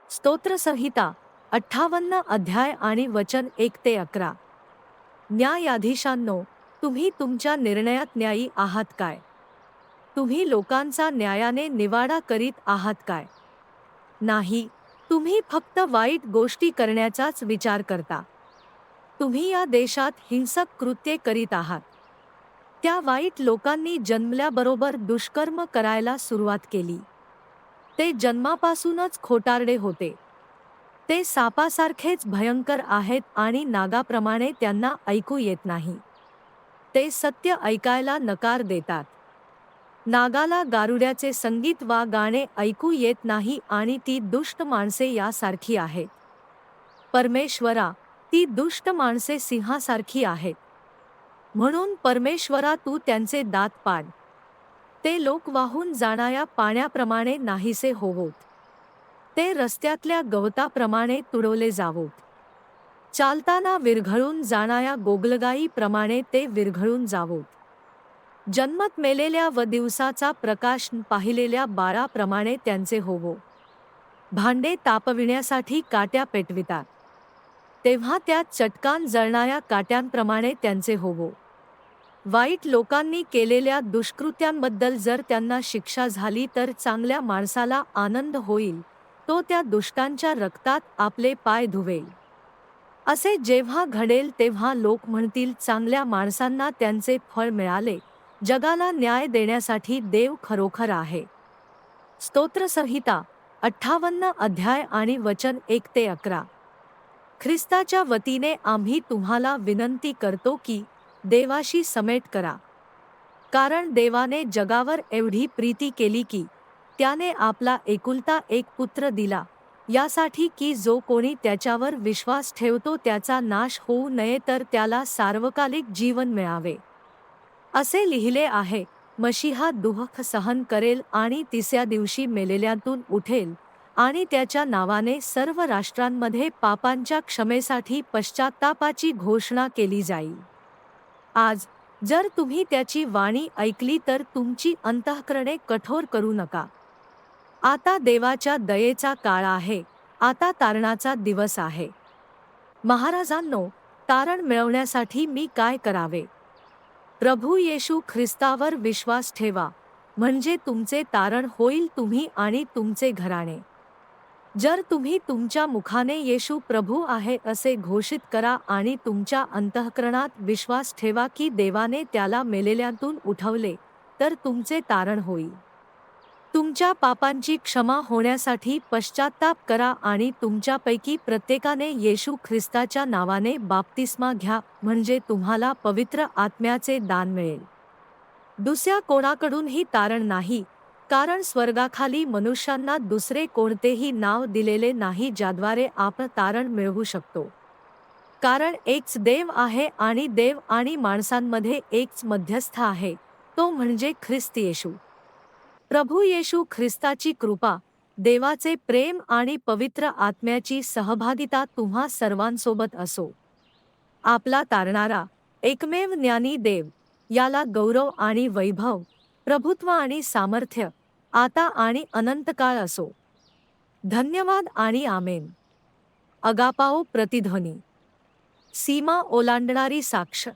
स्तोत्रसंहिता 58 अध्याय आणि वचन 1 ते 11. न्यायाधीशांनो, तुम्ही तुमच्या निर्णयात न्यायी आहात काय? तुम्ही लोकांचा न्यायाने निवाडा करीत आहात काय? नाही, तुम्ही फक्त वाईट गोष्टी करण्याचाच विचार करता. तुम्ही या देशात हिंसक कृत्ये करीत आहात. त्या वाईट लोकांनी जन्मल्याबरोबर दुष्कर्म करायला सुरुवात केली. ते जन्मापासूनच खोटारडे होते. ते सापासारखेच भयंकर आहेत आणि नागाप्रमाणे त्यांना ऐकू येत नाही. ते सत्य ऐकायला नकार देतात. नागाला गारुड्याचे संगीत वा गाणे ऐकू येत नाही आणि ती दुष्ट माणसे यासारखी आहेत. परमेश्वरा, ती दुष्ट माणसे सिंहासारखी आहेत. म्हणून परमेश्वरा, तू त्यांचे दात पाड. ते लोक वाहून जाणाऱ्या पाण्याप्रमाणे नाहीसे होवोत. ते रस्त्यातल्या गवताप्रमाणे तुडवले जावोत. चालताना विरघळून जाणाऱ्या गोगलगायीप्रमाणे ते विरघळून जावोत. जन्मत मेलेल्या व दिवसाचा प्रकाश पाहिलेल्या बाळाप्रमाणे त्यांचे होवो. भांडे तापविण्यासाठी काट्या पेटवितात, तेव्हा त्यात चटकान जळणाऱ्या काट्यांप्रमाणे त्यांचे होवो. वाईट लोकांनी केलेल्या दुष्कृत्यांबद्दल जर त्यांना शिक्षा झाली तर चांगल्या माणसाला आनंद होईल, तो त्या दुष्टांच्या रक्तात आपले पाय धुवेल. असे जेव्हा घडेल तेव्हा लोक म्हणतील, चांगल्या माणसांना त्यांचे फळ मिळाले. जगाला न्याय देण्यासाठी देव खरोखर आहे. स्तोत्रसंहिता 58 अध्याय आणि वचन 1 ते 11. ख्रिस्ताच्या वतीने आम्ही तुम्हाला विनंती करतो की देवाशी समेट करा. कारण देवाने जगावर एवढी प्रीती केली की त्याने आपला एकुलता एक पुत्र दिला, यासाठी की जो कोणी त्याच्यावर विश्वास ठेवतो त्याचा नाश होऊ नये तर त्याला सार्वकालिक जीवन मिळावे. असे लिहिले आहे, मशीहा दुःख सहन करेल आणि तिसऱ्या दिवशी मेलेल्यांतून उठेल आणि त्याच्या नावाने सर्व राष्ट्रांमध्ये पापांच्या क्षमेसाठी पश्चात्तापाची घोषणा केली जाईल. आज जर तुम्ही त्याची वाणी ऐकली तर तुमची अंतःकरणे कठोर करू नका. आता देवाच्या दयेचा काळ आहे, आता तारणाचा दिवस आहे. महाराजांनो, तारण मिळवण्यासाठी मी काय करावे? प्रभू येशू ख्रिस्तावर विश्वास ठेवा, म्हणजे तुमचे तारण होईल, तुम्ही आणि तुमचे घराणे. जर तुम्ही तुमच्या मुखाने येशू प्रभू आहे असे घोषित करा आणि तुमच्या अंतःकरणात विश्वास ठेवा की देवाने त्याला मेलेल्यांतून उठवले, तर तुमचे तारण होईल. तुमच्या पापांची क्षमा होण्यासाठी पश्चात्ताप करा आणि तुमच्यापैकी प्रत्येकाने येशू ख्रिस्ताच्या नावाने बाप्तिस्मा घ्या, म्हणजे तुम्हाला पवित्र आत्म्याचे दान मिळेल. दुसऱ्या कोणाकडूनही तारण नाही, कारण स्वर्गाखाली मनुष्यांना दुसरे कोणतेही नाव दिलेले नाही ज्याद्वारे आपण तारण मिळवू शकतो. कारण एकच देव आहे आणि देव आणि माणसांमध्ये एकच मध्यस्थ आहे, तो म्हणजे ख्रिस्त येशू. प्रभू येशू ख्रिस्ताची कृपा, देवाचे प्रेम आणि पवित्र आत्म्याची सहभागिता तुम्हा सर्वांसोबत असो. आपला तारणारा, एकमेव ज्ञानी देव, याला गौरव आणि वैभव, प्रभुत्व आणि सामर्थ्य, आता आणि अनंतकाळ असो. धन्यवाद आणि आमेन. अगापाओ प्रतिध्वनी. सीमा ओलांडणारी साक्ष.